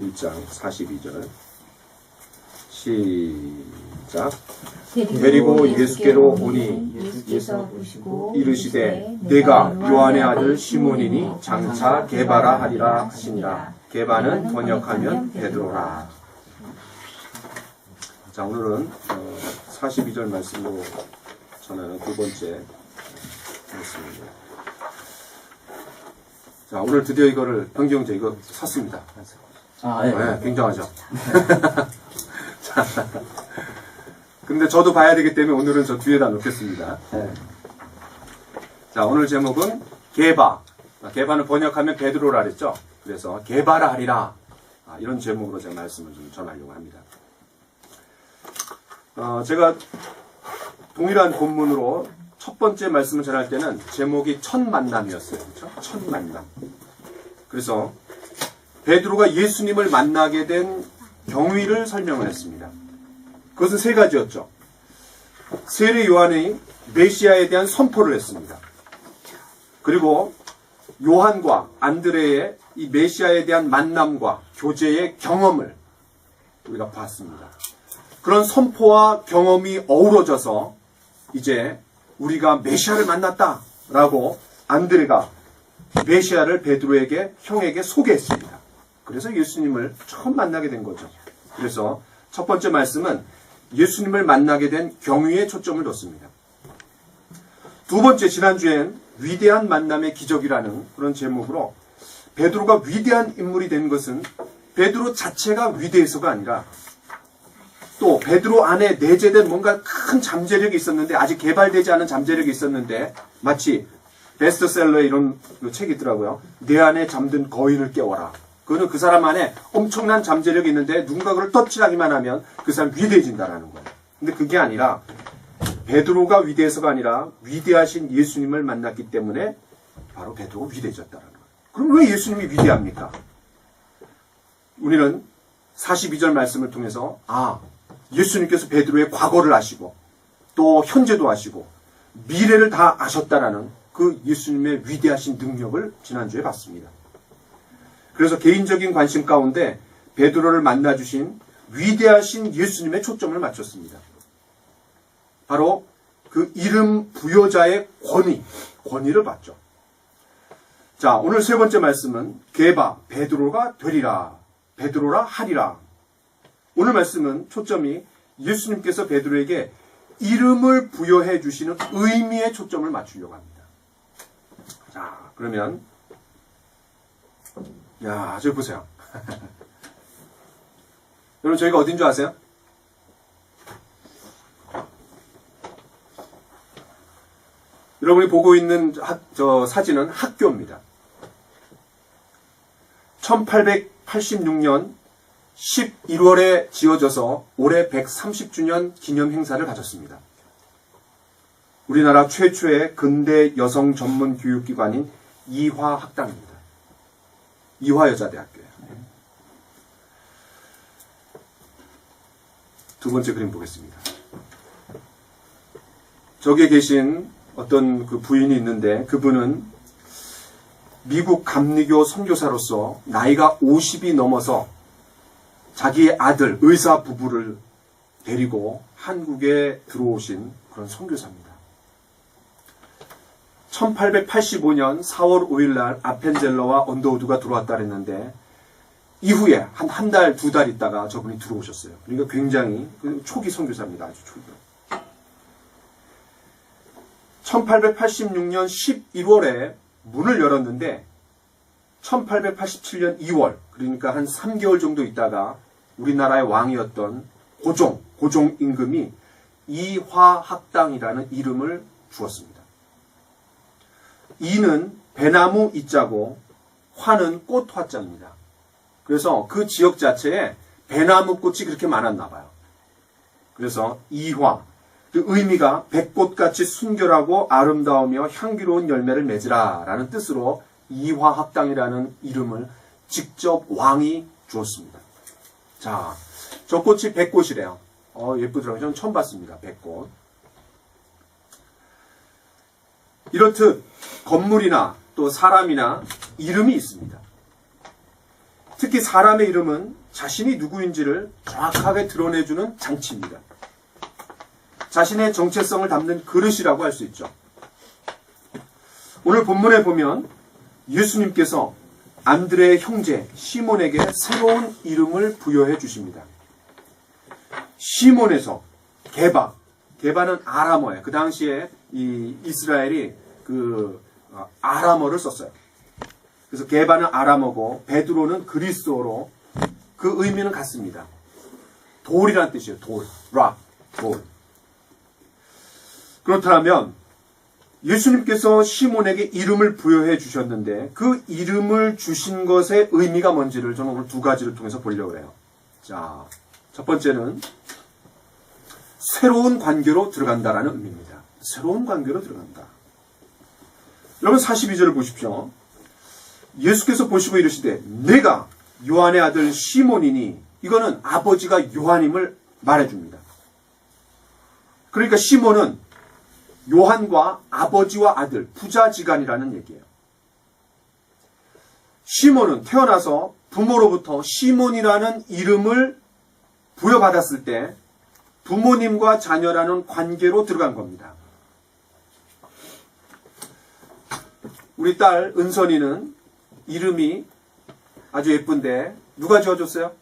1장 42절 시작. 데리고 예수께로 오니 예수께서 이르시되 내가 요한의 아들 시몬이니 장차 게바라 하리라 하시니라. 게바는 번역하면 베드로라. 자, 오늘은 42절 말씀으로 전하는 두 번째 말씀입니다. 자, 오늘 드디어 이거를 변경제 이거 샀습니다. 네, 굉장하죠. 자, 근데 저도 봐야 되기 때문에 오늘은 저 뒤에다 놓겠습니다. 네. 자, 오늘 제목은 게바. 게바는 번역하면 베드로라 그랬죠. 그래서 게바라 하리라. 이런 제목으로 제가 말씀을 좀 전하려고 합니다. 제가 동일한 본문으로 첫 번째 말씀을 전할 때는 제목이 첫 만남이었어요. 그렇죠? 첫 만남. 그래서 베드로가 예수님을 만나게 된 경위를 설명을 했습니다. 그것은 세 가지였죠. 세례 요한이 메시아에 대한 선포를 했습니다. 그리고 요한과 안드레의 이 메시아에 대한 만남과 교제의 경험을 우리가 봤습니다. 그런 선포와 경험이 어우러져서 이제 우리가 메시아를 만났다라고 안드레가 메시아를 베드로에게, 형에게 소개했습니다. 그래서 예수님을 처음 만나게 된 거죠. 그래서 첫 번째 말씀은 예수님을 만나게 된 경위에 초점을 뒀습니다. 두 번째, 지난주엔 위대한 만남의 기적이라는 그런 제목으로 베드로가 위대한 인물이 된 것은 베드로 자체가 위대해서가 아니라 또 베드로 안에 내재된 뭔가 큰 잠재력이 있었는데, 아직 개발되지 않은 잠재력이 있었는데, 마치 베스트셀러에 이런 책이 있더라고요. 내 안에 잠든 거인을 깨워라. 그거는 그 사람 안에 엄청난 잠재력이 있는데 누군가 그걸 터치하기만 하면 그 사람 위대해진다라는 거예요. 근데 그게 아니라 베드로가 위대해서가 아니라 위대하신 예수님을 만났기 때문에 바로 베드로가 위대해졌다라는 거예요. 그럼 왜 예수님이 위대합니까? 우리는 42절 말씀을 통해서 예수님께서 베드로의 과거를 아시고 또 현재도 아시고 미래를 다 아셨다라는 그 예수님의 위대하신 능력을 지난주에 봤습니다. 그래서 개인적인 관심 가운데 베드로를 만나주신 위대하신 예수님의 초점을 맞췄습니다. 바로 그 이름 부여자의 권위를 봤죠. 자, 오늘 세 번째 말씀은 게바, 베드로가 되리라, 베드로라 하리라. 오늘 말씀은 초점이 예수님께서 베드로에게 이름을 부여해 주시는 의미에 초점을 맞추려고 합니다. 자, 그러면 저기 보세요. 여러분, 저희가 어딘 줄 아세요? 여러분이 보고 있는 사진은 학교입니다. 1886년 11월에 지어져서 올해 130주년 기념 행사를 가졌습니다. 우리나라 최초의 근대 여성 전문 교육기관인 이화학당입니다. 이화여자대학교예요. 두 번째 그림 보겠습니다. 저기에 계신 어떤 그 부인이 있는데, 그분은 미국 감리교 선교사로서 나이가 50이 넘어서 자기의 아들 의사 부부를 데리고 한국에 들어오신 그런 선교사입니다. 1885년 4월 5일 날 아펜젤러와 언더우드가 들어왔다 그랬는데, 이후에 한 달, 두 달 있다가 저분이 들어오셨어요. 그러니까 굉장히 초기 선교사입니다. 아주 초기. 1886년 11월에 문을 열었는데 1887년 2월, 그러니까 한 3개월 정도 있다가 우리나라의 왕이었던 고종 임금이 이화학당이라는 이름을 주었습니다. 이는 배나무 이자고 화는 꽃 화자입니다. 그래서 그 지역 자체에 배나무 꽃이 그렇게 많았나 봐요. 그래서 이화, 그 의미가 백꽃같이 순결하고 아름다우며 향기로운 열매를 맺으라 라는 뜻으로 이화학당이라는 이름을 직접 왕이 주었습니다. 자, 저 꽃이 백꽃이래요. 예쁘더라고요. 저는 처음 봤습니다. 백꽃. 이렇듯 건물이나 또 사람이나 이름이 있습니다. 특히 사람의 이름은 자신이 누구인지를 정확하게 드러내주는 장치입니다. 자신의 정체성을 담는 그릇이라고 할 수 있죠. 오늘 본문에 보면 예수님께서 안드레의 형제 시몬에게 새로운 이름을 부여해 주십니다. 시몬에서 게바는 아람어예요. 그 당시에 이 이스라엘이 아람어를 썼어요. 그래서 게바는 아람어고 베드로는 그리스어로 그 의미는 같습니다. 돌이라는 뜻이에요. 돌. 그렇다면 예수님께서 시몬에게 이름을 부여해 주셨는데 그 이름을 주신 것의 의미가 뭔지를 저는 오늘 두 가지를 통해서 보려고 해요. 자, 첫 번째는 새로운 관계로 들어간다라는 의미입니다. 새로운 관계로 들어간다. 여러분 42절을 보십시오. 예수께서 보시고 이르시되 내가 요한의 아들 시몬이니, 이거는 아버지가 요한임을 말해줍니다. 그러니까 시몬은 요한과 아버지와 아들, 부자지간이라는 얘기예요. 시몬은 태어나서 부모로부터 시몬이라는 이름을 부여받았을 때 부모님과 자녀라는 관계로 들어간 겁니다. 우리 딸 은선이는 이름이 아주 예쁜데 누가 지어줬어요?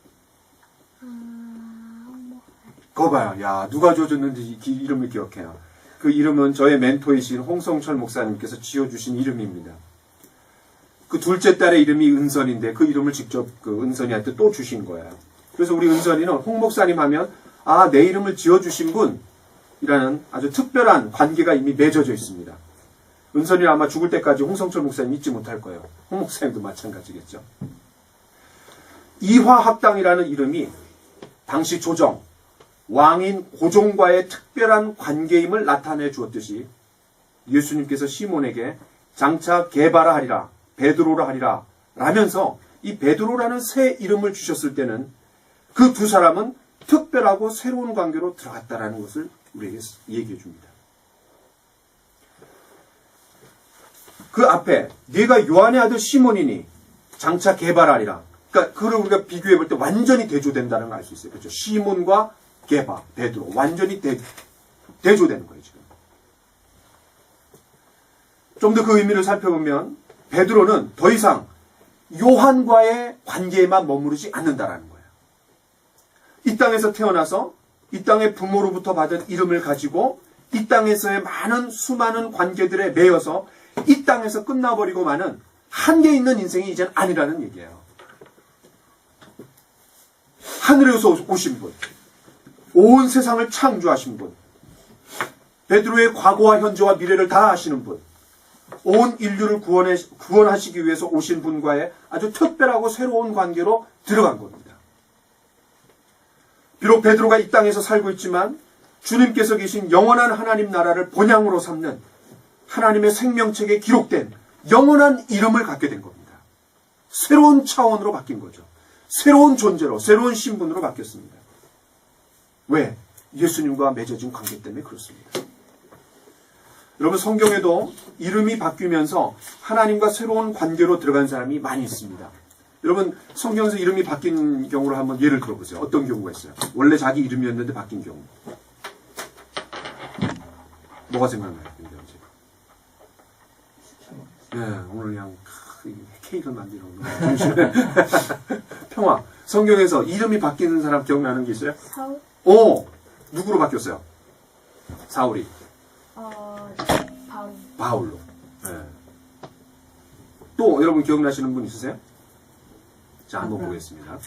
그거 봐요. 야, 누가 지어줬는지 이름을 기억해요. 그 이름은 저의 멘토이신 홍성철 목사님께서 지어주신 이름입니다. 그 둘째 딸의 이름이 은선인데 그 이름을 직접 그 은선이한테 또 주신 거예요. 그래서 우리 은선이는 홍 목사님 하면 내 이름을 지어주신 분이라는 아주 특별한 관계가 이미 맺어져 있습니다. 은선이는 아마 죽을 때까지 홍성철 목사님 잊지 못할 거예요. 홍 목사님도 마찬가지겠죠. 이화합당이라는 이름이 당시 조정, 왕인 고종과의 특별한 관계임을 나타내 주었듯이 예수님께서 시몬에게 장차 게바라 하리라, 베드로라 하리라 라면서 이 베드로라는 새 이름을 주셨을 때는 그 두 사람은 특별하고 새로운 관계로 들어갔다라는 것을 우리에게 얘기해 줍니다. 그 앞에 네가 요한의 아들 시몬이니 장차 게바라 하리라. 그러니까 그걸 우리가 비교해 볼 때 완전히 대조된다는 걸 알 수 있어요. 그렇죠? 시몬과 게바, 베드로 완전히 대조되는 거예요. 지금. 좀 더 그 의미를 살펴보면 베드로는 더 이상 요한과의 관계에만 머무르지 않는다라는 거예요. 이 땅에서 태어나서 이 땅의 부모로부터 받은 이름을 가지고 이 땅에서의 수많은 관계들에 매여서 이 땅에서 끝나버리고 마는 한계 있는 인생이 이젠 아니라는 얘기예요. 하늘에서 오신 분, 온 세상을 창조하신 분, 베드로의 과거와 현재와 미래를 다 아시는 분, 온 인류를 구원하시기 위해서 오신 분과의 아주 특별하고 새로운 관계로 들어간 겁니다. 비록 베드로가 이 땅에서 살고 있지만 주님께서 계신 영원한 하나님 나라를 본향으로 삼는 하나님의 생명책에 기록된 영원한 이름을 갖게 된 겁니다. 새로운 차원으로 바뀐 거죠. 새로운 존재로, 새로운 신분으로 바뀌었습니다. 왜? 예수님과 맺어진 관계 때문에 그렇습니다. 여러분 성경에도 이름이 바뀌면서 하나님과 새로운 관계로 들어간 사람이 많이 있습니다. 여러분 성경에서 이름이 바뀐 경우로 한번 예를 들어보세요. 어떤 경우가 있어요? 원래 자기 이름이었는데 바뀐 경우. 뭐가 생각나요? 네, 오늘 그냥 케이크를 만들어 놓은 평화. 성경에서 이름이 바뀌는 사람 기억나는 게 있어요? 사울? 누구로 바뀌었어요? 사울이. 바울로. 네. 또 여러분 기억나시는 분 있으세요? 자, 한번 보겠습니다.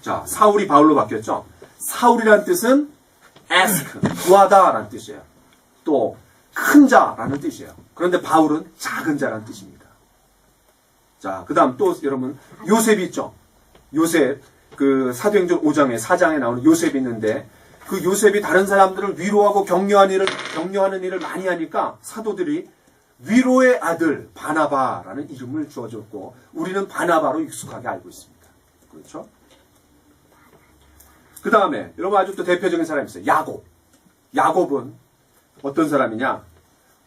자, 사울이 바울로 바뀌었죠? 사울이라는 뜻은 ask, 구하다라는 뜻이에요. 또 큰 자라는 뜻이에요. 그런데 바울은 작은 자라는 뜻입니다. 자, 그 다음 또 여러분 요셉이 있죠? 요셉, 그 사도행전 5장에 4장에 나오는 요셉이 있는데 그 요셉이 다른 사람들을 위로하고 격려하는 일을 많이 하니까 사도들이 위로의 아들 바나바라는 이름을 주어줬고 우리는 바나바로 익숙하게 알고 있습니다. 그렇죠? 그 다음에 여러분 아주 또 대표적인 사람이 있어요. 야곱. 야곱은 어떤 사람이냐?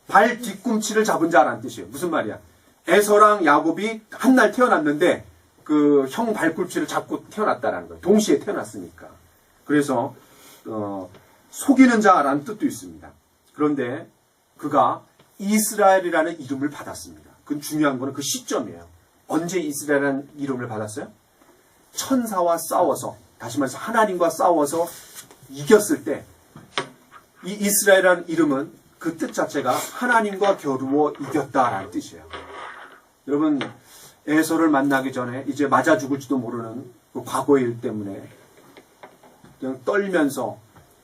발 뒤꿈치를 잡은 자라는 뜻이에요. 무슨 말이야? 에서랑 야곱이 한 날 태어났는데 그 형 발꿈치를 잡고 태어났다라는 거예요. 동시에 태어났으니까. 그래서 속이는 자라는 뜻도 있습니다. 그런데 그가 이스라엘이라는 이름을 받았습니다. 그 중요한 거는 그 시점이에요. 언제 이스라엘이라는 이름을 받았어요? 천사와 싸워서, 다시 말해서 하나님과 싸워서 이겼을 때, 이 이스라엘이라는 이름은 그 뜻 자체가 하나님과 겨루어 이겼다라는 뜻이에요. 여러분, 에서를 만나기 전에 이제 맞아 죽을지도 모르는 그 과거의 일 때문에 그냥 떨면서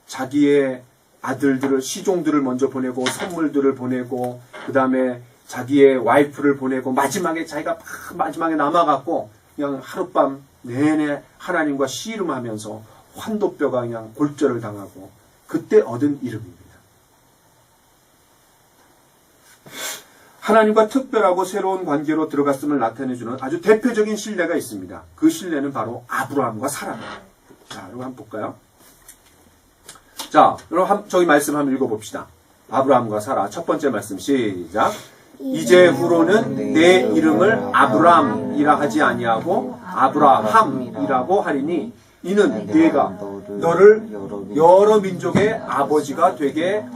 자기의 아들들을, 시종들을 먼저 보내고 선물들을 보내고 그 다음에 자기의 와이프를 보내고 마지막에 자기가 마지막에 남아갖고 그냥 하룻밤 내내 하나님과 씨름하면서 환도뼈가 그냥 골절을 당하고 그때 얻은 이름입니다. 하나님과 특별하고 새로운 관계로 들어갔음을 나타내주는 아주 대표적인 신뢰가 있습니다. 그 신뢰는 바로 아브라함과 사라입니다. 자, 이거 한번 볼까요? 자, 여러분 저기 말씀 한번 읽어봅시다. 아브라함과 사라 첫 번째 말씀 시작. 이제후로는 내 이름을 아브람이라 하지 아니하고 아브라함이라고 하리니 이는 네가 너를 여러 민족의 아버지가 되게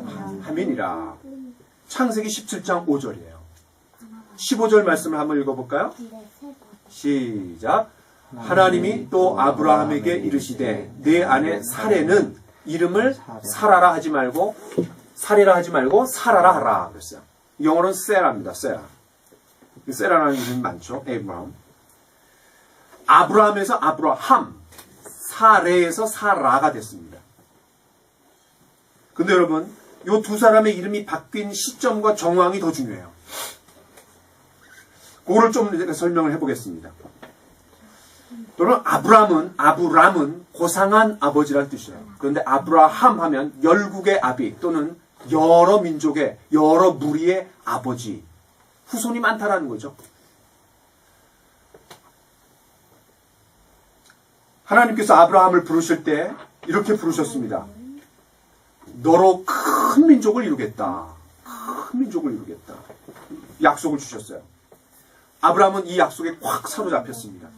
함이니라. 창세기 17장 5절이에요. 15절 말씀을 한번 읽어볼까요? 시작. 하나님이 또 아브라함에게 이르시되 내 아내 사레는 이름을 사라라 하지 말고 사레라 하지 말고 사라라 하라 그랬어요. 영어로는 세라입니다. 세라. 세라라는 이름이 많죠. 에브라함. 아브라함에서 아브라함, 사레에서 사라가 됐습니다. 근데 여러분, 이 두 사람의 이름이 바뀐 시점과 정황이 더 중요해요. 그거를 좀 설명을 해보겠습니다. 여러분, 아브람은 고상한 아버지란 뜻이에요. 그런데 아브라함 하면 열국의 아비 또는 여러 민족의, 여러 무리의 아버지, 후손이 많다라는 거죠. 하나님께서 아브라함을 부르실 때 이렇게 부르셨습니다. 너로 큰 민족을 이루겠다. 큰 민족을 이루겠다. 약속을 주셨어요. 아브라함은 이 약속에 꽉 사로잡혔습니다.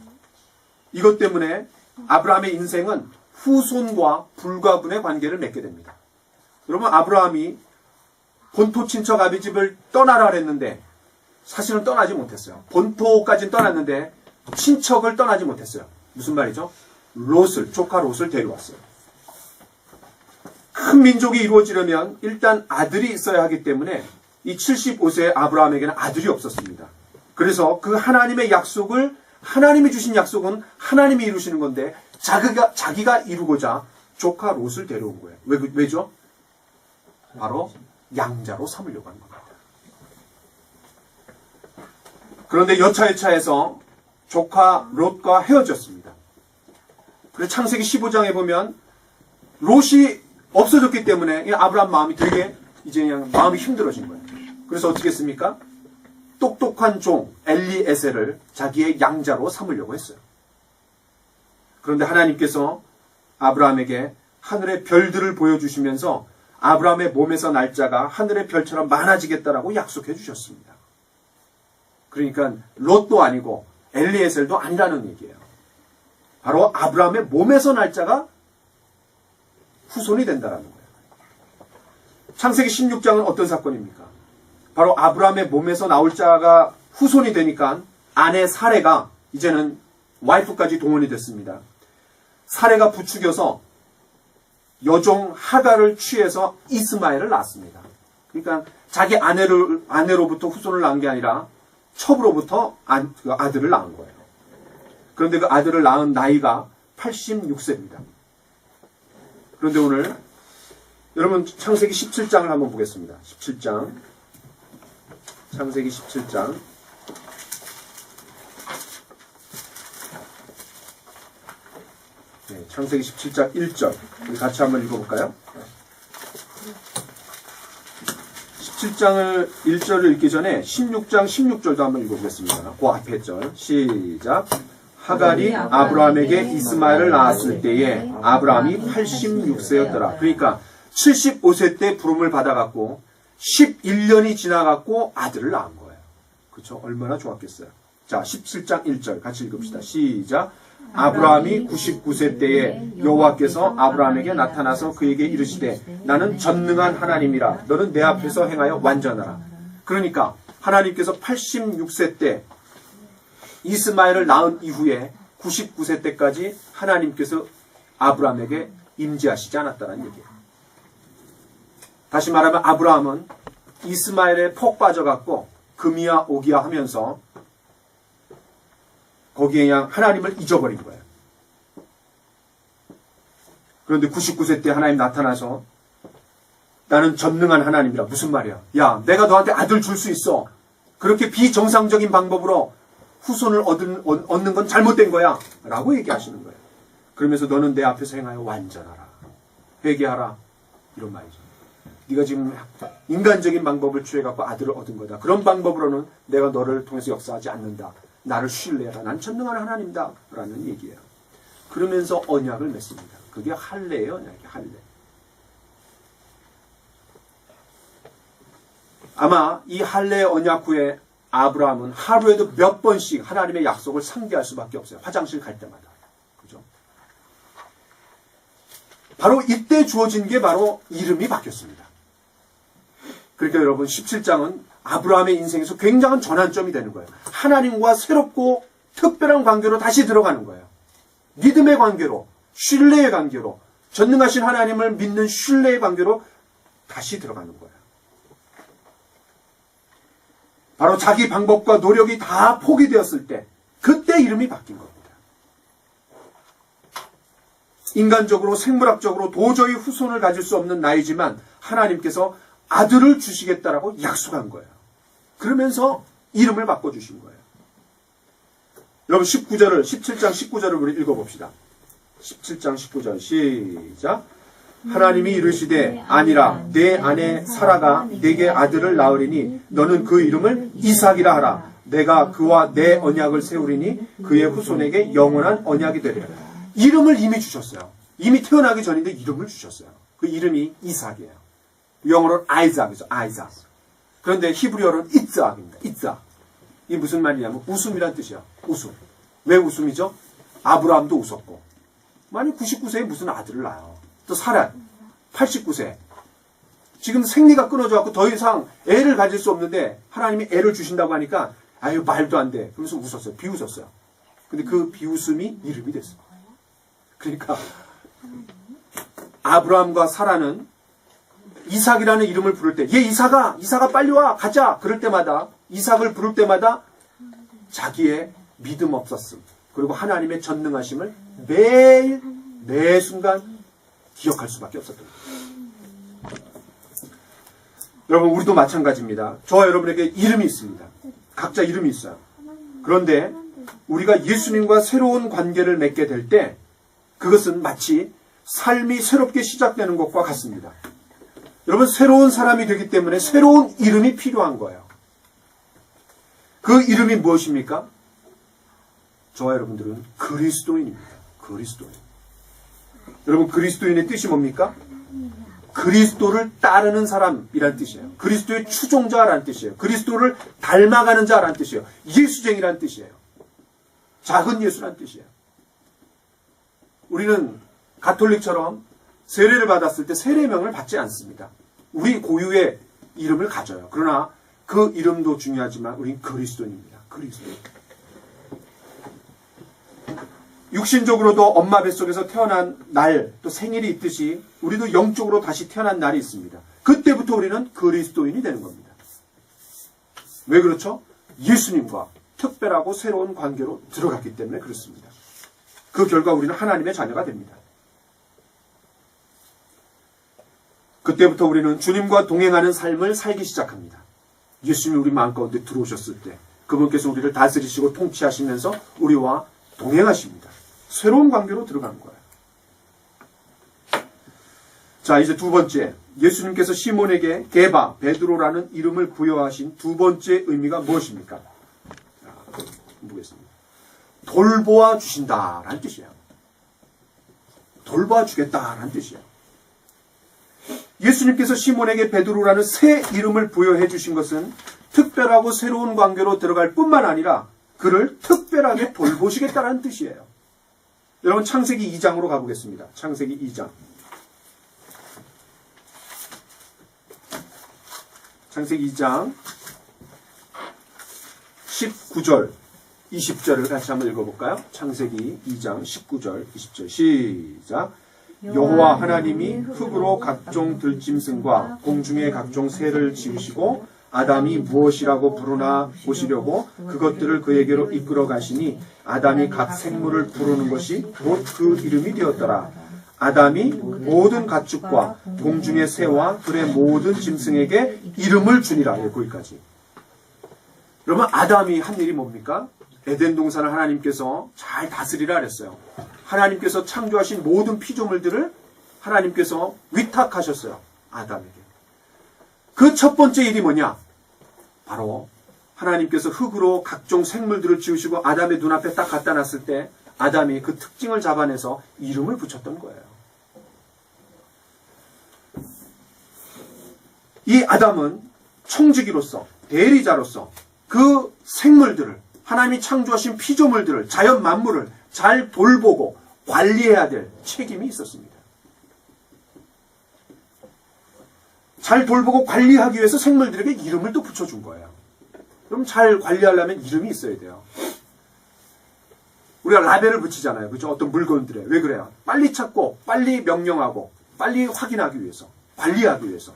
이것 때문에 아브라함의 인생은 후손과 불가분의 관계를 맺게 됩니다. 여러분, 아브라함이 본토 친척 아비집을 떠나라 그랬는데 사실은 떠나지 못했어요. 본토까지는 떠났는데 친척을 떠나지 못했어요. 무슨 말이죠? 조카 롯을 데려왔어요. 큰 민족이 이루어지려면 일단 아들이 있어야 하기 때문에 이 75세의 아브라함에게는 아들이 없었습니다. 그래서 그 하나님의 약속을, 하나님이 주신 약속은 하나님이 이루시는 건데 자기가 이루고자 조카 롯을 데려온 거예요. 왜죠? 바로 양자로 삼으려고 한 겁니다. 그런데 여차여차해서 조카 롯과 헤어졌습니다. 그래서 창세기 15장에 보면 롯이 없어졌기 때문에 아브라함 마음이 되게 이제 그냥 마음이 힘들어진 거예요. 그래서 어떻게 했습니까? 똑똑한 종 엘리에셀을 자기의 양자로 삼으려고 했어요. 그런데 하나님께서 아브라함에게 하늘의 별들을 보여주시면서 아브라함의 몸에서 날짜가 하늘의 별처럼 많아지겠다라고 약속해 주셨습니다. 그러니까 롯도 아니고 엘리에셀도 아니라는 얘기예요. 바로 아브라함의 몸에서 날짜가 후손이 된다라는 거예요. 창세기 16장은 어떤 사건입니까? 바로 아브라함의 몸에서 나올 자가 후손이 되니까 아내 사레가 이제는 와이프까지 동원이 됐습니다. 사레가 부추겨서 여종 하갈을 취해서 이스마엘을 낳았습니다. 그러니까 자기 아내로부터 후손을 낳은 게 아니라 첩으로부터 아들을 낳은 거예요. 그런데 그 아들을 낳은 나이가 86세입니다. 그런데 오늘 여러분 창세기 17장을 한번 보겠습니다. 17장. 창세기 17장. 네, 창세기 17장 1절. 우리 같이 한번 읽어볼까요? 17장을 1절을 읽기 전에 16장 16절도 한번 읽어보겠습니다. 그 앞에 절. 시작. 하갈이 아브라함에게 이스마엘을 낳았을 때에 아브라함이 86세였더라. 그러니까 75세 때 부름을 받아갖고 11년이 지나갖고 아들을 낳은 거예요. 그렇죠? 얼마나 좋았겠어요. 자, 자, 17장 1절 같이 읽읍시다. 시작. 아브라함이 99세 때에 여호와께서 아브라함에게 나타나서 그에게 이르시되 나는 전능한 하나님이라 너는 내 앞에서 행하여 완전하라. 그러니까 하나님께서 86세 때 이스마엘을 낳은 이후에 99세 때까지 하나님께서 아브라함에게 임재하시지 않았다는 얘기예요. 다시 말하면 아브라함은 이스마엘에 폭 빠져갖고 금이야 오기야 하면서 거기에 그냥 하나님을 잊어버린 거예요. 그런데 99세 때 하나님 나타나서 나는 전능한 하나님이라. 무슨 말이야? 야, 내가 너한테 아들 줄 수 있어. 그렇게 비정상적인 방법으로 후손을 얻는 건 잘못된 거야. 라고 얘기하시는 거예요. 그러면서 너는 내 앞에서 행하여 완전하라. 회개하라. 이런 말이죠. 네가 지금 인간적인 방법을 취해갖고 아들을 얻은 거다. 그런 방법으로는 내가 너를 통해서 역사하지 않는다. 나를 신뢰하라. 난 전능한 하나님이다. 라는 얘기예요. 그러면서 언약을 맺습니다. 그게 할례예요. 언약이 할례. 아마 이 할례의 언약 후에 아브라함은 하루에도 몇 번씩 하나님의 약속을 상기할 수밖에 없어요. 화장실 갈 때마다. 그죠? 바로 이때 주어진 게 바로 이름이 바뀌었습니다. 그러니까 여러분 17장은 아브라함의 인생에서 굉장한 전환점이 되는 거예요. 하나님과 새롭고 특별한 관계로 다시 들어가는 거예요. 믿음의 관계로, 신뢰의 관계로, 전능하신 하나님을 믿는 신뢰의 관계로 다시 들어가는 거예요. 바로 자기 방법과 노력이 다 포기되었을 때 그때 이름이 바뀐 겁니다. 인간적으로 생물학적으로 도저히 후손을 가질 수 없는 나이지만 하나님께서 아들을 주시겠다라고 약속한 거예요. 그러면서 이름을 바꿔주신 거예요. 여러분 17장 19절을 우리 읽어봅시다. 17장 19절 시작. 하나님이 이르시되 아니라 내 아내 사라가 내게 아들을 낳으리니 너는 그 이름을 이삭이라 하라. 내가 그와 내 언약을 세우리니 그의 후손에게 영원한 언약이 되리라. 이름을 이미 주셨어요. 이미 태어나기 전인데 이름을 주셨어요. 그 이름이 이삭이에요. 영어로는 아이삭이죠. 아이삭. 그런데 히브리어로는 이츠악입니다. 이츠악. 이게 무슨 말이냐면 웃음이란 뜻이야. 웃음. 왜 웃음이죠? 아브라함도 웃었고. 만약 99세에 무슨 아들을 낳아요. 또 사라 89세. 지금 생리가 끊어져갖고 더 이상 애를 가질 수 없는데 하나님이 애를 주신다고 하니까 아유 말도 안 돼. 그러면서 웃었어요. 비웃었어요. 근데 그 비웃음이 이름이 됐어요. 그러니까 아브라함과 사라는 이삭이라는 이름을 부를 때, 얘 이삭아 빨리 와 가자. 그럴 때마다 이삭을 부를 때마다 자기의 믿음 없었음 그리고 하나님의 전능하심을 매일 매 순간 기억할 수밖에 없었던 거예요. 여러분 우리도 마찬가지입니다. 저와 여러분에게 이름이 있습니다. 각자 이름이 있어요. 그런데 우리가 예수님과 새로운 관계를 맺게 될 때 그것은 마치 삶이 새롭게 시작되는 것과 같습니다. 여러분 새로운 사람이 되기 때문에 새로운 이름이 필요한 거예요. 그 이름이 무엇입니까? 저와 여러분들은 그리스도인입니다. 그리스도인. 여러분 그리스도인의 뜻이 뭡니까? 그리스도를 따르는 사람이란 뜻이에요. 그리스도의 추종자라는 뜻이에요. 그리스도를 닮아가는 자라는 뜻이에요. 예수쟁이라는 뜻이에요. 작은 예수라는 뜻이에요. 우리는 가톨릭처럼 세례를 받았을 때 세례명을 받지 않습니다. 우리 고유의 이름을 가져요. 그러나 그 이름도 중요하지만 우린 그리스도인입니다. 그리스도인. 육신적으로도 엄마 뱃속에서 태어난 날, 또 생일이 있듯이 우리도 영적으로 다시 태어난 날이 있습니다. 그때부터 우리는 그리스도인이 되는 겁니다. 왜 그렇죠? 예수님과 특별하고 새로운 관계로 들어갔기 때문에 그렇습니다. 그 결과 우리는 하나님의 자녀가 됩니다. 그때부터 우리는 주님과 동행하는 삶을 살기 시작합니다. 예수님이 우리 마음 가운데 들어오셨을 때 그분께서 우리를 다스리시고 통치하시면서 우리와 동행하십니다. 새로운 관계로 들어가는 거예요. 자, 이제 두 번째. 예수님께서 시몬에게 게바, 베드로라는 이름을 부여하신 두 번째 의미가 무엇입니까? 자, 보겠습니다. 돌보아 주신다라는 뜻이에요. 돌보아 주겠다라는 뜻이에요. 예수님께서 시몬에게 베드로라는 새 이름을 부여해 주신 것은 특별하고 새로운 관계로 들어갈 뿐만 아니라 그를 특별하게 돌보시겠다는 뜻이에요. 여러분 창세기 2장으로 가보겠습니다. 창세기 2장. 창세기 2장 19절 20절을 같이 한번 읽어볼까요? 창세기 2장 19절 20절 시작. 여호와 하나님이 흙으로 각종 들짐승과 공중의 각종 새를 지으시고 아담이 무엇이라고 부르나 보시려고 그것들을 그에게로 이끌어 가시니 아담이 각 생물을 부르는 것이 곧 그 이름이 되었더라. 아담이 모든 가축과 공중의 새와 들의 모든 짐승에게 이름을 주니라. 거기까지. 그러면 아담이 한 일이 뭡니까? 에덴 동산을 하나님께서 잘 다스리라 그랬어요. 하나님께서 창조하신 모든 피조물들을 하나님께서 위탁하셨어요. 아담에게. 그 첫 번째 일이 뭐냐? 바로 하나님께서 흙으로 각종 생물들을 지으시고 아담의 눈앞에 딱 갖다 놨을 때 아담이 그 특징을 잡아내서 이름을 붙였던 거예요. 이 아담은 청지기로서, 대리자로서 그 생물들을, 하나님이 창조하신 피조물들을, 자연 만물을 잘 돌보고 관리해야 될 책임이 있었습니다. 잘 돌보고 관리하기 위해서 생물들에게 이름을 또 붙여준 거예요. 그럼 잘 관리하려면 이름이 있어야 돼요. 우리가 라벨을 붙이잖아요. 그죠? 어떤 물건들에. 왜 그래요? 빨리 찾고, 빨리 명령하고, 빨리 확인하기 위해서, 관리하기 위해서.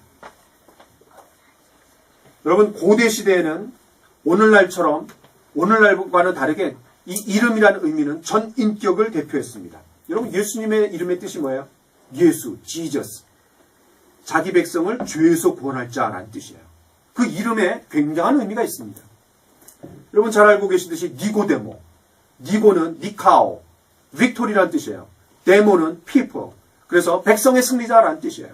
여러분, 고대 시대에는 오늘날처럼, 오늘날과는 다르게 이 이름이라는 의미는 전 인격을 대표했습니다. 여러분, 예수님의 이름의 뜻이 뭐예요? 예수, 지저스. 자기 백성을 죄에서 구원할 자라는 뜻이에요. 그 이름에 굉장한 의미가 있습니다. 여러분 잘 알고 계시듯이 니고데모, 니고는 니카오, 빅토리라는 뜻이에요. 데모는 people. 그래서 백성의 승리자라는 뜻이에요.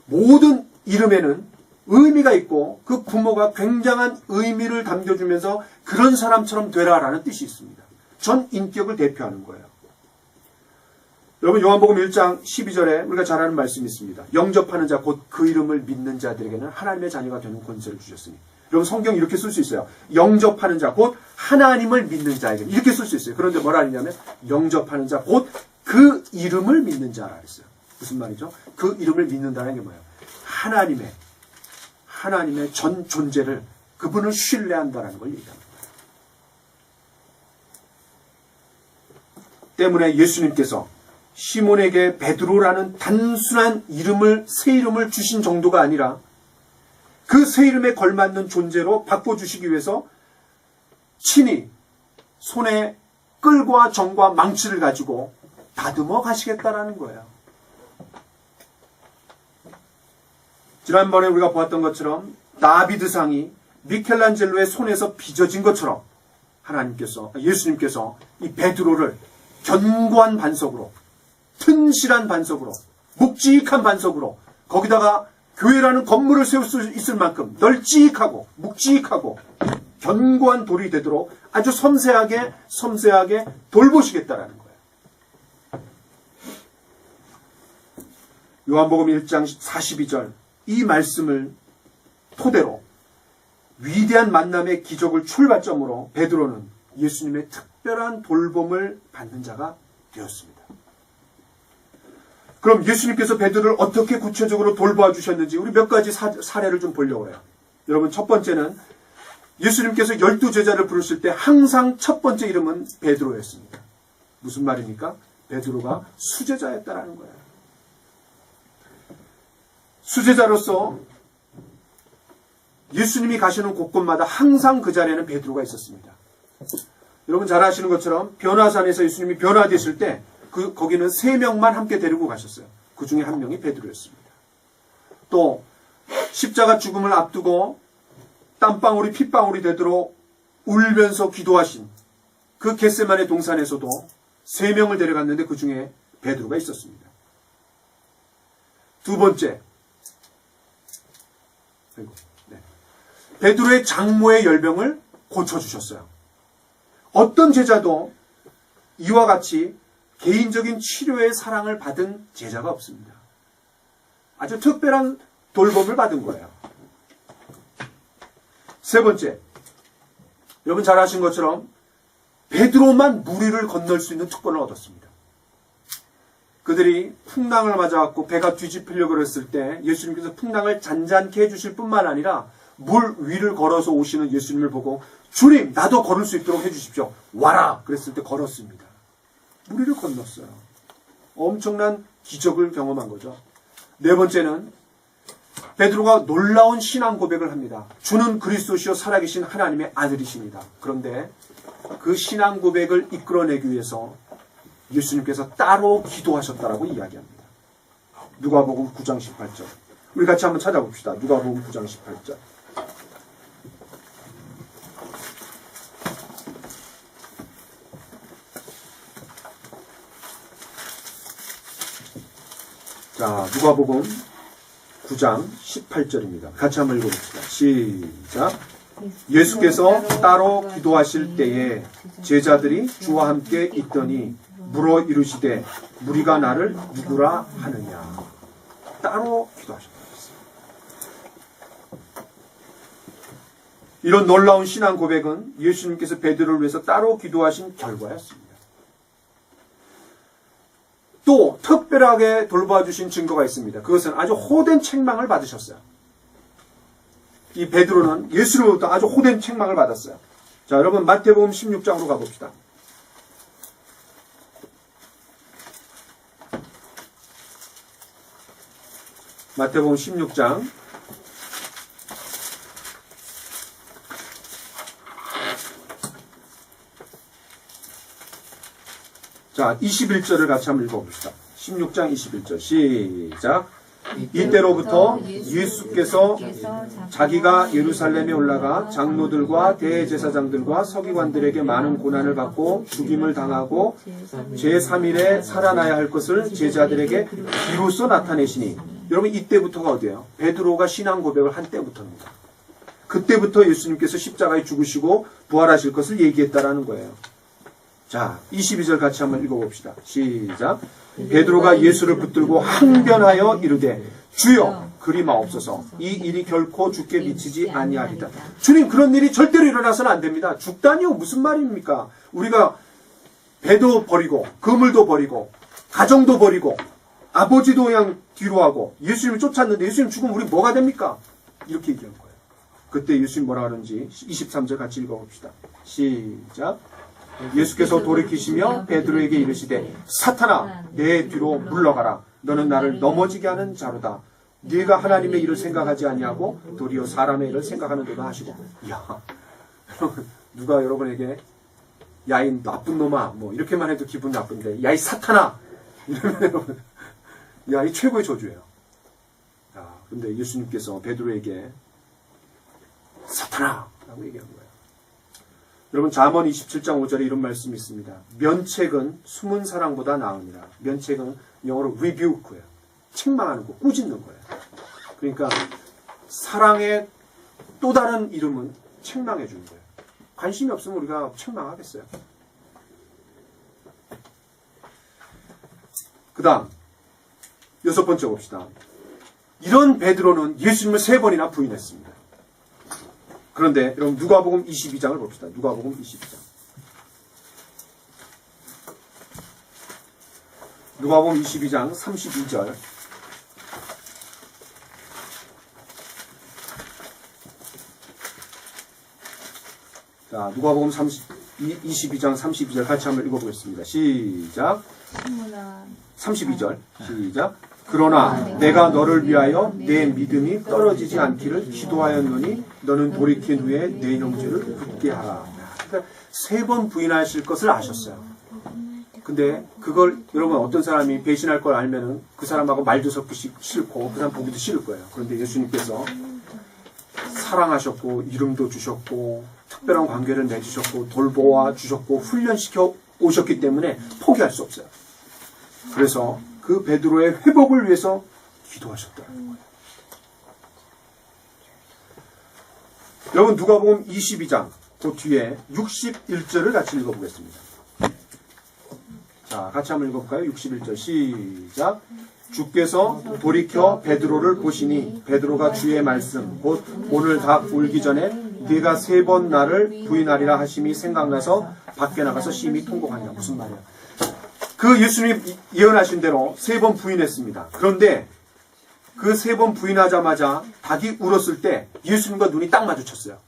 모든 이름에는 의미가 있고 그 부모가 굉장한 의미를 담겨주면서 그런 사람처럼 되라라는 뜻이 있습니다. 전 인격을 대표하는 거예요. 여러분 요한복음 1장 12절에 우리가 잘 아는 말씀이 있습니다. 영접하는 자 곧 그 이름을 믿는 자들에게는 하나님의 자녀가 되는 권세를 주셨으니. 여러분 성경 이렇게 쓸 수 있어요. 영접하는 자 곧 하나님을 믿는 자에게 이렇게 쓸 수 있어요. 그런데 뭐라 하냐면 영접하는 자 곧 그 이름을 믿는 자라 했어요. 무슨 말이죠? 그 이름을 믿는다는 게 뭐예요? 하나님의 전 존재를 그분을 신뢰한다는 걸 얘기합니다. 때문에 예수님께서 시몬에게 베드로라는 단순한 이름을, 새 이름을 주신 정도가 아니라 그 새 이름에 걸맞는 존재로 바꿔주시기 위해서 친히 손에 끌과 정과 망치를 가지고 다듬어 가시겠다라는 거예요. 지난번에 우리가 보았던 것처럼 다비드상이 미켈란젤로의 손에서 빚어진 것처럼 예수님께서 이 베드로를 견고한 반석으로, 튼실한 반석으로, 묵직한 반석으로, 거기다가 교회라는 건물을 세울 수 있을 만큼 널찍하고 묵직하고 견고한 돌이 되도록 아주 섬세하게 돌보시겠다라는 거예요. 요한복음 1장 42절 이 말씀을 토대로 위대한 만남의 기적을 출발점으로 베드로는 예수님의 특별한 돌봄을 받는 자가 되었습니다. 그럼 예수님께서 베드로를 어떻게 구체적으로 돌보아 주셨는지 우리 몇 가지 사례를 좀 보려고 해요. 여러분 첫 번째는 예수님께서 12제자를 부르실 때 항상 첫 번째 이름은 베드로였습니다. 무슨 말입니까? 베드로가 수제자였다라는 거예요. 수제자로서 예수님이 가시는 곳곳마다 항상 그 자리에는 베드로가 있었습니다. 여러분 잘 아시는 것처럼 변화산에서 예수님이 변화되실 때 거기는 3명만 함께 데리고 가셨어요. 그 중에 한 명이 베드로였습니다. 또 십자가 죽음을 앞두고 땀방울이 핏방울이 되도록 울면서 기도하신 그 겟세마네 동산에서도 3명을 데려갔는데 그 중에 베드로가 있었습니다. 두 번째, 베드로의 장모의 열병을 고쳐주셨어요. 어떤 제자도 이와 같이 개인적인 치료의 사랑을 받은 제자가 없습니다. 아주 특별한 돌봄을 받은 거예요. 세 번째, 여러분 잘 아신 것처럼 베드로만 무리를 건널 수 있는 특권을 얻었습니다. 그들이 풍랑을 맞아갖고 배가 뒤집히려고 그랬을 때 예수님께서 풍랑을 잔잔케 해주실 뿐만 아니라 물 위를 걸어서 오시는 예수님을 보고 주님 나도 걸을 수 있도록 해주십시오. 와라 그랬을 때 걸었습니다. 무리를 건넜어요. 엄청난 기적을 경험한 거죠. 네 번째는 베드로가 놀라운 신앙 고백을 합니다. 주는 그리스도시요 살아계신 하나님의 아들이십니다. 그런데 그 신앙 고백을 이끌어내기 위해서 예수님께서 따로 기도하셨다라고 이야기합니다. 누가복음 9장 18절. 우리 같이 한번 찾아봅시다. 누가복음 9장 18절. 자, 누가복음 9장 18절입니다. 같이 한번 읽어봅시다. 시작. 예수께서 따로 기도하실 때에 제자들이 주와 함께 있더니 물어 이르시되 무리가 나를 누구라 하느냐. 따로 기도하셨다. 이런 놀라운 신앙 고백은 예수님께서 베드로를 위해서 따로 기도하신 결과였습니다. 또 특별하게 돌봐주신 증거가 있습니다. 그것은 아주 호된 책망을 받으셨어요. 이 베드로는 예수로부터 아주 호된 책망을 받았어요. 자, 여러분 마태복음 16장으로 가봅시다. 마태복음 16장 자, 21절을 같이 한번 읽어봅시다. 16장 21절 시작. 이때로부터 예수께서 자기가 예루살렘에 올라가 장로들과 대제사장들과 서기관들에게 많은 고난을 받고 죽임을 당하고 제3일에 살아나야 할 것을 제자들에게 비로소 나타내시니, 여러분 이때부터가 어디예요? 베드로가 신앙 고백을 한 때부터입니다. 그때부터 예수님께서 십자가에 죽으시고 부활하실 것을 얘기했다라는 거예요. 자, 22절 같이 한번 읽어봅시다. 시작. 베드로가 예수를 붙들고 항변하여 이르되 주여 그리 마옵소서. 이 일이 결코 주께 미치지 아니하리다. 주님, 그런 일이 절대로 일어나서는 안 됩니다. 죽다니요 무슨 말입니까? 우리가 배도 버리고 그물도 버리고 가정도 버리고 아버지도 그냥 뒤로 하고 예수님을 쫓았는데 예수님 죽으면 우리 뭐가 됩니까? 이렇게 얘기한 거예요. 그때 예수님 뭐라 그러는지 23절 같이 읽어봅시다. 시작. 예수께서 돌이키시며 베드로에게 이르시되 사탄아 내 뒤로 물러가라. 너는 나를 넘어지게 하는 자로다. 네가 하나님의 일을 생각하지 아니하고 도리어 사람의 일을 생각하는도다 하시고. 이야, 누가 여러분에게 야 이 나쁜 놈아 뭐 이렇게만 해도 기분 나쁜데 야 이 사탄아 이러면 야 이 최고의 저주예요. 그런데 예수님께서 베드로에게 사탄아 라고 얘기한 거예요. 여러분 잠언 27장 5절에 이런 말씀이 있습니다. 면책은 숨은 사랑보다 나으니라. 면책은 영어로 rebuke예요. 책망하는 거, 꾸짖는 거예요. 그러니까 사랑의 또 다른 이름은 책망해 주는 거예요. 관심이 없으면 우리가 책망하겠어요. 그 다음 6번째 봅시다. 이런 베드로는 예수님을 3번이나 부인했습니다. 그런데 여러분 누가복음 22장을 봅시다. 누가복음 22장. 누가복음 22장 32절. 자, 누가복음 22장 32절 같이 한번 읽어보겠습니다. 시작. 32절. 시작. 그러나 내가 너를 위하여 내 믿음이 떨어지지 않기를 기도하였노니 너는 돌이킨 후에 내 형제를 붙게 하라. 그러니까 3번 부인하실 것을 아셨어요. 근데 그걸 여러분 어떤 사람이 배신할 걸 알면은 그 사람하고 말도 섞기 싫고 그 사람 보기도 싫을 거예요. 그런데 예수님께서 사랑하셨고 이름도 주셨고 특별한 관계를 맺으셨고 돌보아 주셨고 훈련시켜 오셨기 때문에 포기할 수 없어요. 그래서 그 베드로의 회복을 위해서 기도하셨다는 거예요. 여러분 누가복음 22장 그 뒤에 61절을 같이 읽어보겠습니다. 자, 같이 한번 읽어볼까요? 61절 시작. 주께서 돌이켜 베드로를 보시니 베드로가 주의 말씀 곧 오늘 닭 울기 전에 네가 3번 나를 부인하리라 하심이 생각나서 밖에 나가서 심히 통곡하니라. 무슨 말이야? 그 예수님이 예언하신 대로 3번 부인했습니다. 그런데 그 3번 부인하자마자 닭이 울었을 때 예수님과 눈이 딱 마주쳤어요.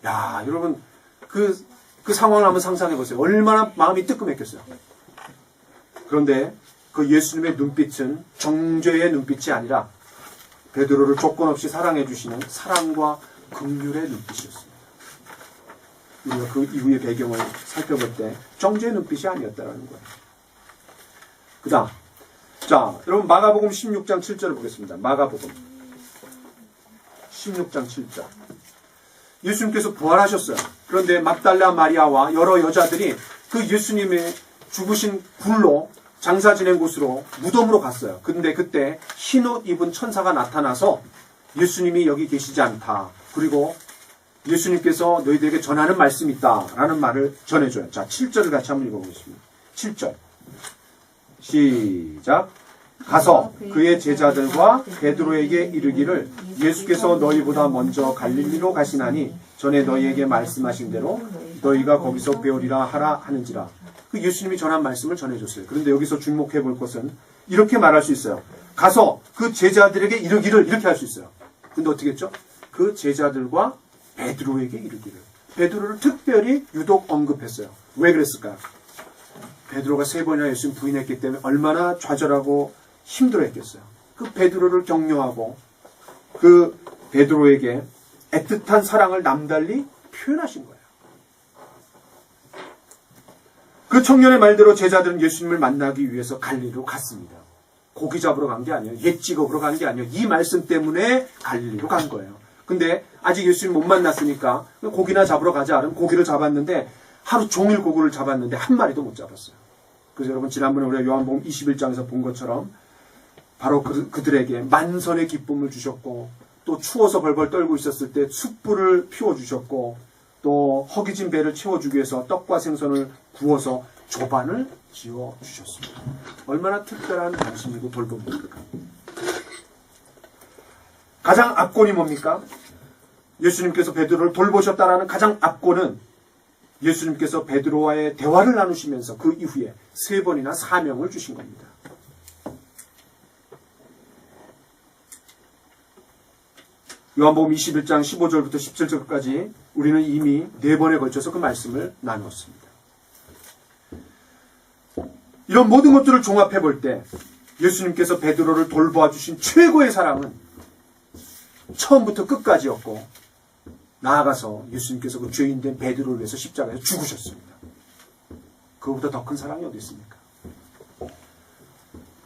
야, 여러분 그 상황을 한번 상상해 보세요. 얼마나 마음이 뜨끔했겠어요. 그런데 그 예수님의 눈빛은 정죄의 눈빛이 아니라 베드로를 조건 없이 사랑해 주시는 사랑과 긍휼의 눈빛이었습니다. 우리가 그 이후의 배경을 살펴볼 때 정죄의 눈빛이 아니었다는 거예요. 그 다음, 자, 여러분 마가복음 16장 7절을 보겠습니다. 마가복음 16장 7절. 예수님께서 부활하셨어요. 그런데 막달라 마리아와 여러 여자들이 그 예수님의 죽으신 굴로 장사 지낸 곳으로 무덤으로 갔어요. 근데 그때 흰옷 입은 천사가 나타나서 예수님이 여기 계시지 않다. 그리고 예수님께서 너희들에게 전하는 말씀이 있다. 라는 말을 전해줘요. 자, 7절을 같이 한번 읽어보겠습니다. 7절. 시작. 가서 그의 제자들과 베드로에게 이르기를 예수께서 너희보다 먼저 갈릴리로 가시나니 전에 너희에게 말씀하신 대로 너희가 거기서 배우리라 하라 하는지라. 그 예수님이 전한 말씀을 전해줬어요. 그런데 여기서 주목해 볼 것은 이렇게 말할 수 있어요. 가서 그 제자들에게 이르기를 이렇게 할 수 있어요. 근데 어떻게 했죠? 그 제자들과 베드로에게 이르기를. 베드로를 특별히 유독 언급했어요. 왜 그랬을까요? 베드로가 3번이나 예수님 부인했기 때문에 얼마나 좌절하고 힘들어했겠어요. 그 베드로를 격려하고 그 베드로에게 애틋한 사랑을 남달리 표현하신 거예요. 그 청년의 말대로 제자들은 예수님을 만나기 위해서 갈릴리로 갔습니다. 고기 잡으러 간 게 아니에요. 옛 직업으로 간 게 아니에요. 이 말씀 때문에 갈릴리로 간 거예요. 근데 아직 예수님 못 만났으니까 고기나 잡으러 가자. 그럼 고기를 잡았는데 하루 종일 고기를 잡았는데 한 마리도 못 잡았어요. 그래서 여러분 지난번에 우리가 요한복음 21장에서 본 것처럼 바로 그들에게 만선의 기쁨을 주셨고 또 추워서 벌벌 떨고 있었을 때 숯불을 피워주셨고 또 허기진 배를 채워주기 위해서 떡과 생선을 구워서 조반을 지어주셨습니다. 얼마나 특별한 관심이고 돌봄입니까? 가장 압권이 뭡니까? 예수님께서 베드로를 돌보셨다라는 가장 압권은 예수님께서 베드로와의 대화를 나누시면서 그 이후에 3번이나 사명을 주신 겁니다. 요한복음 21장 15절부터 17절까지 우리는 이미 4번에 걸쳐서 그 말씀을 나누었습니다. 이런 모든 것들을 종합해 볼 때 예수님께서 베드로를 돌보아 주신 최고의 사랑은 처음부터 끝까지였고 나아가서 예수님께서 그 죄인된 베드로를 위해서 십자가에서 죽으셨습니다. 그거보다 더 큰 사랑이 어디 있습니까?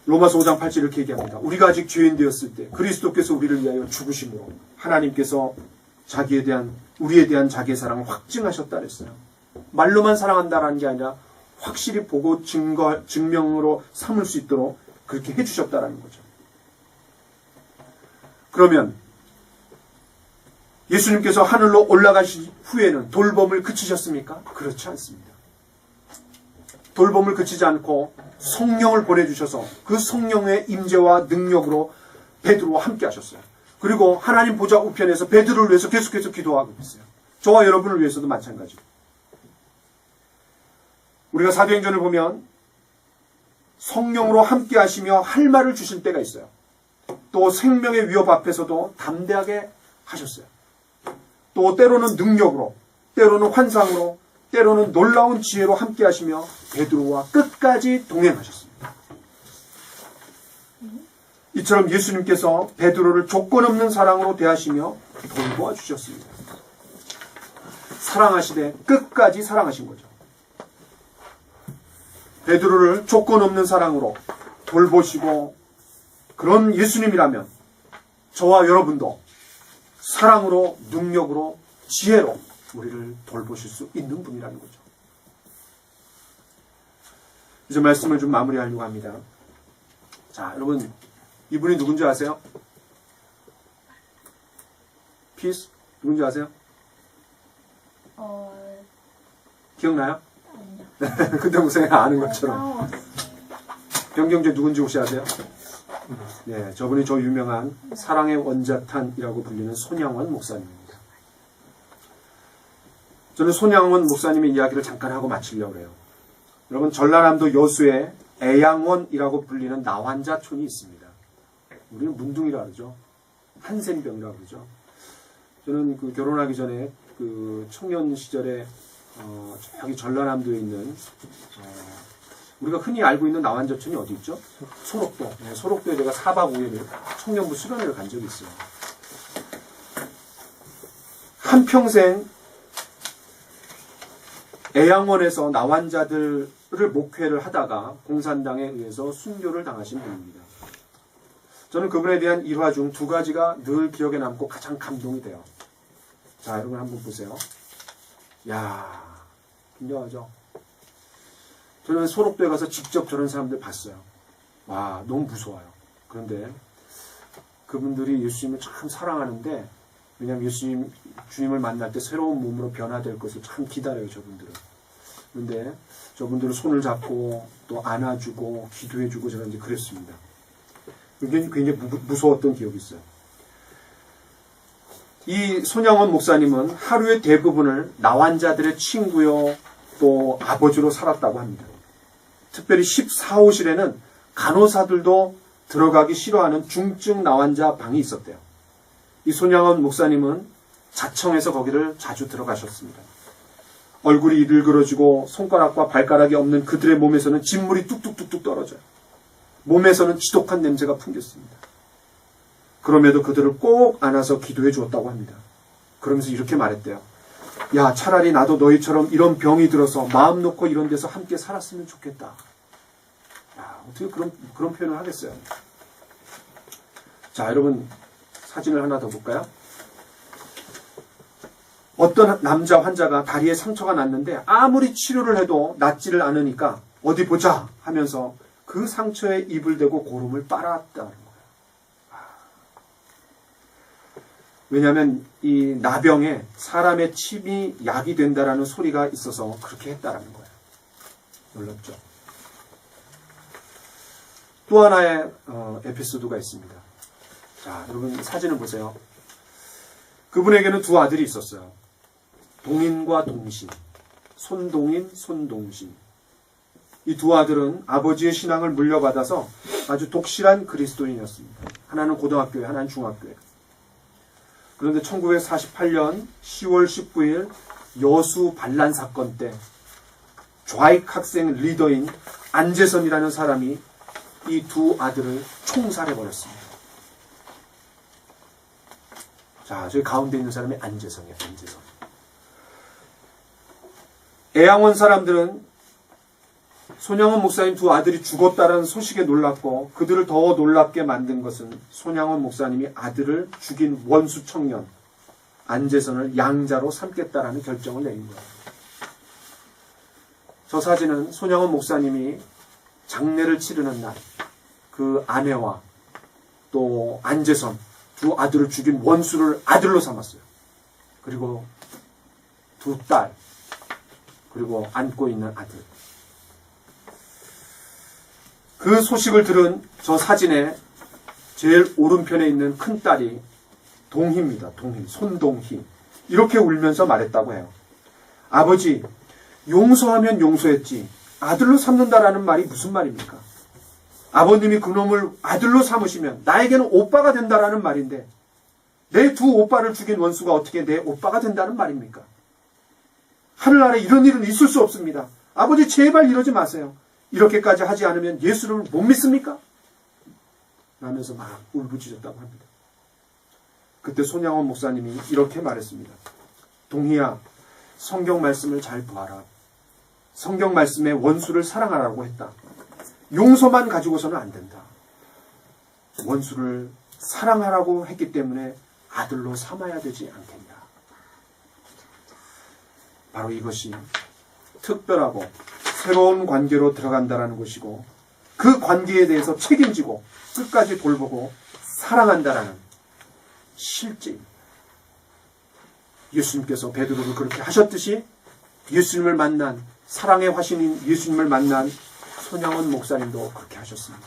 로마서 5장 8절 이렇게 얘기합니다. 우리가 아직 죄인 되었을 때 그리스도께서 우리를 위하여 죽으심으로 하나님께서 우리에 대한 자기의 사랑을 확증하셨다 그랬어요. 말로만 사랑한다라는 게 아니라 확실히 보고 증명으로 삼을 수 있도록 그렇게 해주셨다라는 거죠. 그러면 예수님께서 하늘로 올라가신 후에는 돌봄을 그치셨습니까? 그렇지 않습니다. 돌봄을 그치지 않고 성령을 보내주셔서 그 성령의 임재와 능력으로 베드로와 함께 하셨어요. 그리고 하나님 보좌 우편에서 베드로를 위해서 계속해서 기도하고 있어요. 저와 여러분을 위해서도 마찬가지로. 우리가 사도행전을 보면 성령으로 함께 하시며 할 말을 주실 때가 있어요. 또 생명의 위협 앞에서도 담대하게 하셨어요. 또 때로는 능력으로, 때로는 환상으로, 때로는 놀라운 지혜로 함께 하시며 베드로와 끝까지 동행하셨습니다. 이처럼 예수님께서 베드로를 조건 없는 사랑으로 대하시며 돌보아 주셨습니다. 사랑하시되 끝까지 사랑하신 거죠. 베드로를 조건 없는 사랑으로 돌보시고 그런 예수님이라면 저와 여러분도 사랑으로, 능력으로, 지혜로 우리를 돌보실 수 있는 분이라는 거죠. 이제 말씀을 좀 마무리하려고 합니다. 자, 여러분 이분이 누군지 아세요? 피스? 누군지 아세요? 기억나요? 아니요. 근데 무슨 아는 것처럼. 변경제 누군지 혹시 아세요? 네, 저분이 저 유명한 사랑의 원자탄이라고 불리는 손양원 목사님입니다. 저는 손양원 목사님의 이야기를 잠깐 하고 마치려고 해요. 여러분, 전라남도 여수에 애양원이라고 불리는 나환자촌이 있습니다. 우리는 문둥이라 그러죠. 한센병이라고 그러죠. 저는 그 결혼하기 전에 그 청년 시절에 저기 전라남도에 있는 우리가 흔히 알고 있는 나환자촌이 어디 있죠? 소록도. 네, 소록도에 제가 4박 5일 청년부 수련회를 간 적이 있어요. 한평생 애양원에서 나환자들을 목회를 하다가 공산당에 의해서 순교를 당하신 분입니다. 저는 그분에 대한 일화 중 2가지가 늘 기억에 남고 가장 감동이 돼요. 자, 여러분 한번 보세요. 야, 굉장하죠? 저는 소록도에 가서 직접 저런 사람들 봤어요. 와, 너무 무서워요. 그런데 그분들이 예수님을 참 사랑하는데, 왜냐하면 주님을 만날 때 새로운 몸으로 변화될 것을 참 기다려요, 저분들은. 그런데 저분들은 손을 잡고 또 안아주고 기도해주고 제가 이제 그랬습니다. 굉장히 무서웠던 기억이 있어요. 이 손양원 목사님은 하루의 대부분을 나환자들의 친구요 또 아버지로 살았다고 합니다. 특별히 14호실에는 간호사들도 들어가기 싫어하는 중증 나환자 방이 있었대요. 이 손양원 목사님은 자청해서 거기를 자주 들어가셨습니다. 얼굴이 일그러지고 손가락과 발가락이 없는 그들의 몸에서는 진물이 뚝뚝뚝뚝 떨어져요. 몸에서는 지독한 냄새가 풍겼습니다. 그럼에도 그들을 꼭 안아서 기도해 주었다고 합니다. 그러면서 이렇게 말했대요. 야, 차라리 나도 너희처럼 이런 병이 들어서 마음 놓고 이런 데서 함께 살았으면 좋겠다. 야, 어떻게 그런 표현을 하겠어요. 자, 여러분 사진을 하나 더 볼까요? 어떤 남자 환자가 다리에 상처가 났는데 아무리 치료를 해도 낫지를 않으니까 어디 보자 하면서 그 상처에 입을 대고 고름을 빨았다는 거예요. 왜냐하면 이 나병에 사람의 침이 약이 된다라는 소리가 있어서 그렇게 했다라는 거예요. 놀랍죠? 또 하나의 에피소드가 있습니다. 자, 여러분 사진을 보세요. 그분에게는 2 아들이 있었어요. 동인과 동신, 손동인, 손동신. 이 2 아들은 아버지의 신앙을 물려받아서 아주 독실한 그리스도인이었습니다. 하나는 고등학교에, 하나는 중학교에. 그런데 1948년 10월 19일 여수 반란 사건 때 좌익 학생 리더인 안재선이라는 사람이 이 2 아들을 총살해버렸습니다. 자, 저기 가운데 있는 사람이 안재선이에요. 안재선. 애양원 사람들은 손양원 목사님 2 아들이 죽었다는 소식에 놀랐고 그들을 더 놀랍게 만든 것은 손양원 목사님이 아들을 죽인 원수 청년 안재선을 양자로 삼겠다라는 결정을 내린 거예요. 저 사진은 손양원 목사님이 장례를 치르는 날 그 아내와 또 안재선 2 아들을 죽인 원수를 아들로 삼았어요. 그리고 2 딸, 그리고 안고 있는 아들. 그 소식을 들은 저 사진의 제일 오른편에 있는 큰 딸이 동희입니다. 동희, 손동희. 이렇게 울면서 말했다고 해요. 아버지, 용서하면 용서했지 아들로 삼는다라는 말이 무슨 말입니까? 아버님이 그놈을 아들로 삼으시면 나에게는 오빠가 된다라는 말인데 내 2 오빠를 죽인 원수가 어떻게 내 오빠가 된다는 말입니까? 하늘나라에 이런 일은 있을 수 없습니다. 아버지 제발 이러지 마세요. 이렇게까지 하지 않으면 예수를 못 믿습니까? 라면서 막 울부짖었다고 합니다. 그때 손양원 목사님이 이렇게 말했습니다. 동희야, 성경 말씀을 잘 보아라. 성경 말씀에 원수를 사랑하라고 했다. 용서만 가지고서는 안 된다. 원수를 사랑하라고 했기 때문에 아들로 삼아야 되지 않겠냐. 바로 이것이 특별하고 새로운 관계로 들어간다라는 것이고 그 관계에 대해서 책임지고 끝까지 돌보고 사랑한다라는 실제입니다. 예수님께서 베드로를 그렇게 하셨듯이 예수님을 만난 사랑의 화신인 예수님을 만난 손양원 목사님도 그렇게 하셨습니다.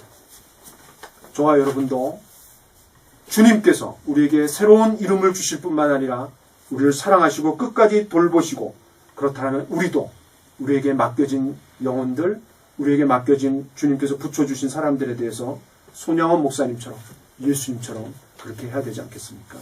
저와 여러분도 주님께서 우리에게 새로운 이름을 주실 뿐만 아니라 우리를 사랑하시고 끝까지 돌보시고 그렇다면 우리도 우리에게 맡겨진 영혼들, 우리에게 맡겨진 주님께서 붙여주신 사람들에 대해서 손양원 목사님처럼 예수님처럼 그렇게 해야 되지 않겠습니까?